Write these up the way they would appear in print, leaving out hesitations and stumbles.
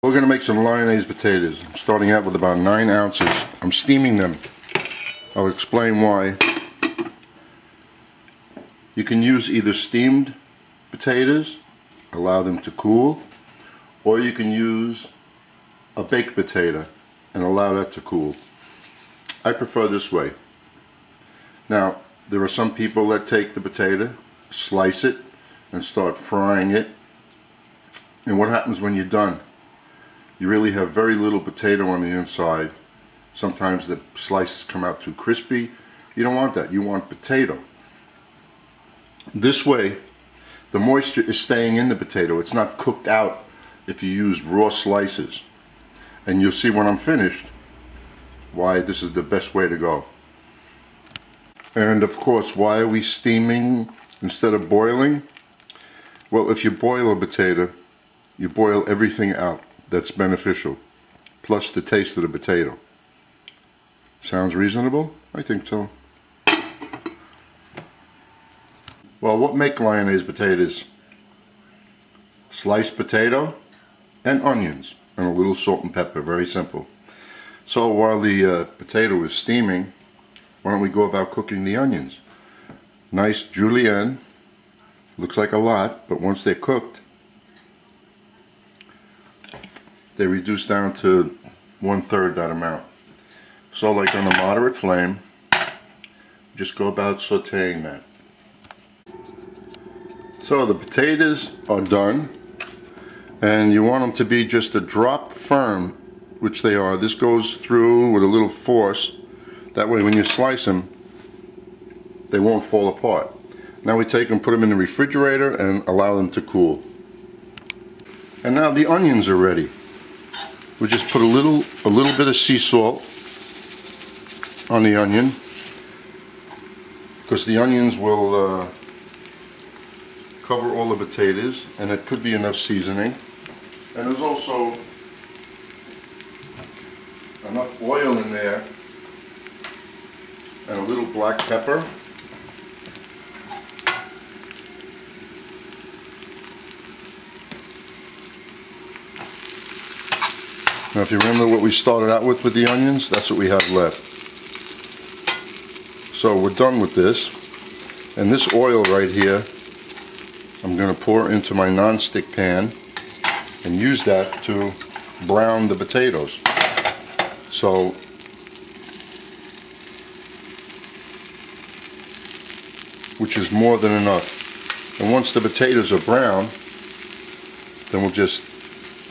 We're going to make some Lyonnaise potatoes. I'm starting out with about 9 ounces. I'm steaming them. I'll explain why. You can use either steamed potatoes, allow them to cool, or you can use a baked potato and allow that to cool. I prefer this way. Now, there are some people that take the potato, slice it, and start frying it. And what happens when you're done? You really have very little potato on the inside. Sometimes the slices come out too crispy. You don't want that. You want potato. This way, the moisture is staying in the potato. It's not cooked out if you use raw slices. And you'll see when I'm finished why this is the best way to go. And of course, why are we steaming instead of boiling? Well, if you boil a potato, you boil everything out that's beneficial, plus the taste of the potato. Sounds reasonable? I think so. Well, what make Lyonnaise potatoes? Sliced potato and onions and a little salt and pepper, very simple. So while the potato is steaming, why don't we go about cooking the onions? Nice julienne, looks like a lot, but once they're cooked, they reduce down to 1/3 that amount. So like on a moderate flame, just go about sauteing that. So the potatoes are done, and you want them to be just a drop firm, which they are. This goes through with a little force. That way when you slice them, they won't fall apart. Now we take them, put them in the refrigerator, and allow them to cool. And now the onions are ready. We just put a little bit of sea salt on the onion, because the onions will cover all the potatoes, and it could be enough seasoning. And there's also enough oil in there, and a little black pepper. Now if you remember what we started out with the onions, that's what we have left. So we're done with this. And this oil right here, I'm going to pour into my non-stick pan and use that to brown the potatoes. So which is more than enough. And once the potatoes are brown, then we'll just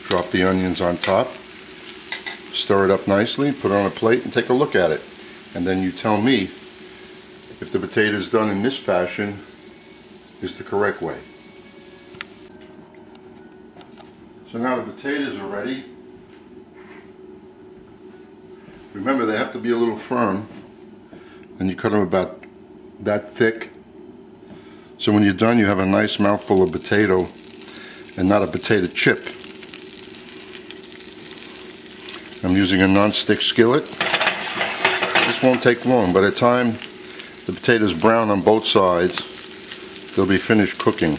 drop the onions on top. Stir it up nicely, put it on a plate, and take a look at it. And then you tell me if the potatoes done in this fashion is the correct way. So now the potatoes are ready. Remember, they have to be a little firm, and you cut them about that thick. So when you're done, you have a nice mouthful of potato and not a potato chip. I'm using a non-stick skillet. This won't take long. By the time the potatoes brown on both sides, they'll be finished cooking.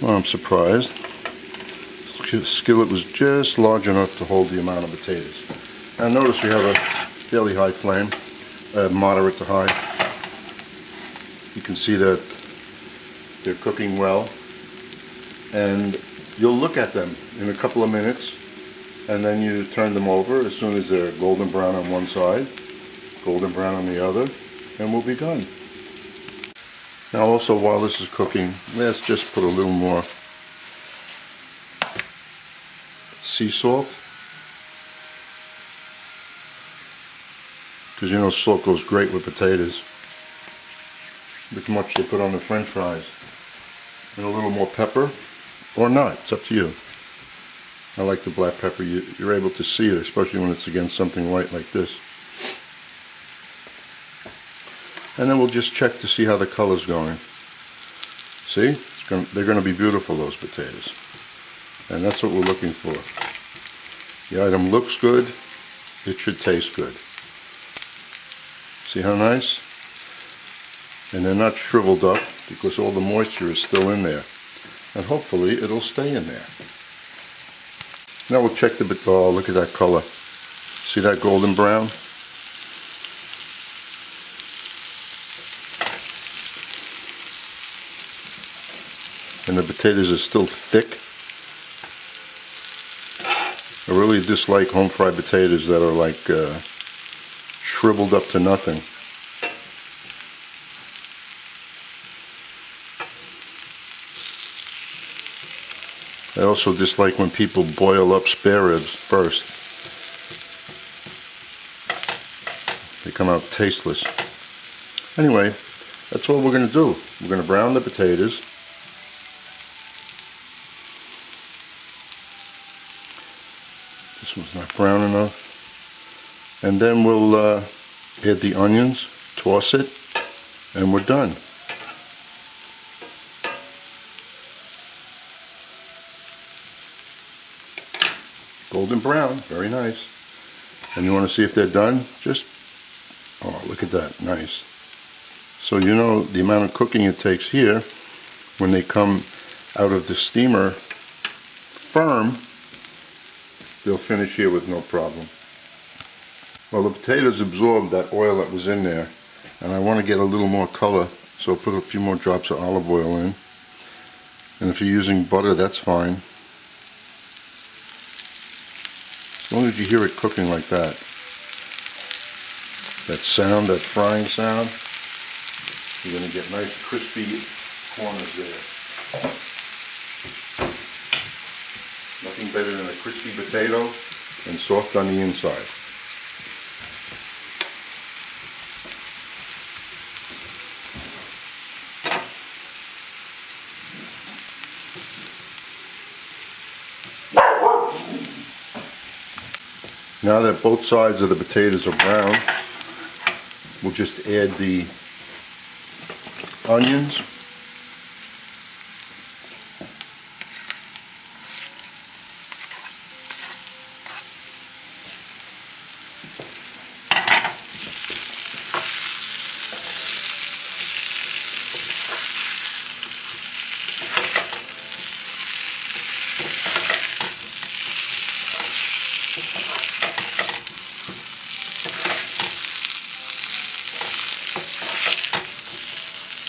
Well, I'm surprised. The skillet was just large enough to hold the amount of potatoes. Now notice we have a fairly high flame, moderate to high. You can see that they're cooking well, and you'll look at them in a couple of minutes, and then you turn them over as soon as they're golden brown on one side, golden brown on the other, and we'll be done. Now also, while this is cooking, let's just put a little more sea salt, because you know salt goes great with potatoes. Look how much they put on the french fries. And a little more pepper, or not, it's up to you. I like the black pepper. You're able to see it, especially when it's against something white like this. And then we'll just check to see how the color's going. See? They're going to be beautiful, those potatoes. And that's what we're looking for. The item looks good, it should taste good. See how nice? And they're not shriveled up because all the moisture is still in there. And hopefully it'll stay in there. Now we'll check the, oh, look at that color. See that golden brown? And the potatoes are still thick. I really dislike home fried potatoes that are like shriveled up to nothing. I also dislike when people boil up spare ribs first. They come out tasteless. Anyway, that's all we're going to do. We're going to brown the potatoes. This one's not brown enough. And then we'll add the onions, toss it, and we're done. Golden brown, very nice. And you want to see if they're done? Just, oh, look at that, nice. So you know the amount of cooking it takes here. When they come out of the steamer firm, they'll finish here with no problem. Well, the potatoes absorbed that oil that was in there, and I want to get a little more color, so I'll put a few more drops of olive oil in. And if you're using butter, that's fine. As long as you hear it cooking like that. That sound, that frying sound, you're going to get nice crispy corners there. Nothing better than a crispy potato and soft on the inside. Now that both sides of the potatoes are brown, we'll just add the onions.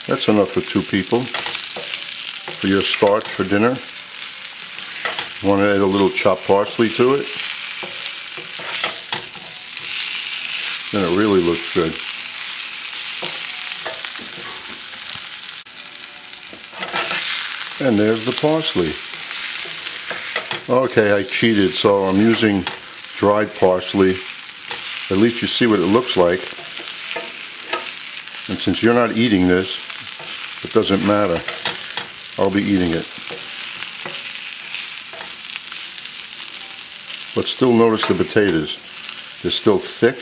That's enough for 2 people for your starch for dinner. You want to add a little chopped parsley to it, then it really looks good. And there's the parsley. Okay, I cheated, so I'm using dried parsley. At least you see what it looks like. And since you're not eating this, it doesn't matter. I'll be eating it. But still notice the potatoes. They're still thick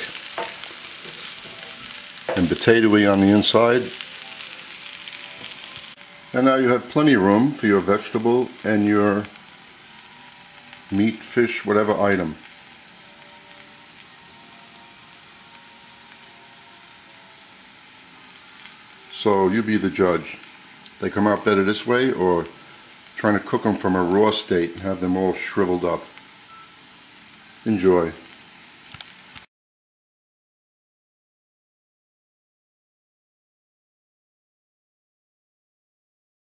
and potatoey on the inside. And now you have plenty of room for your vegetable and your meat, fish, whatever item. So you be the judge. They come out better this way, or trying to cook them from a raw state and have them all shriveled up. Enjoy.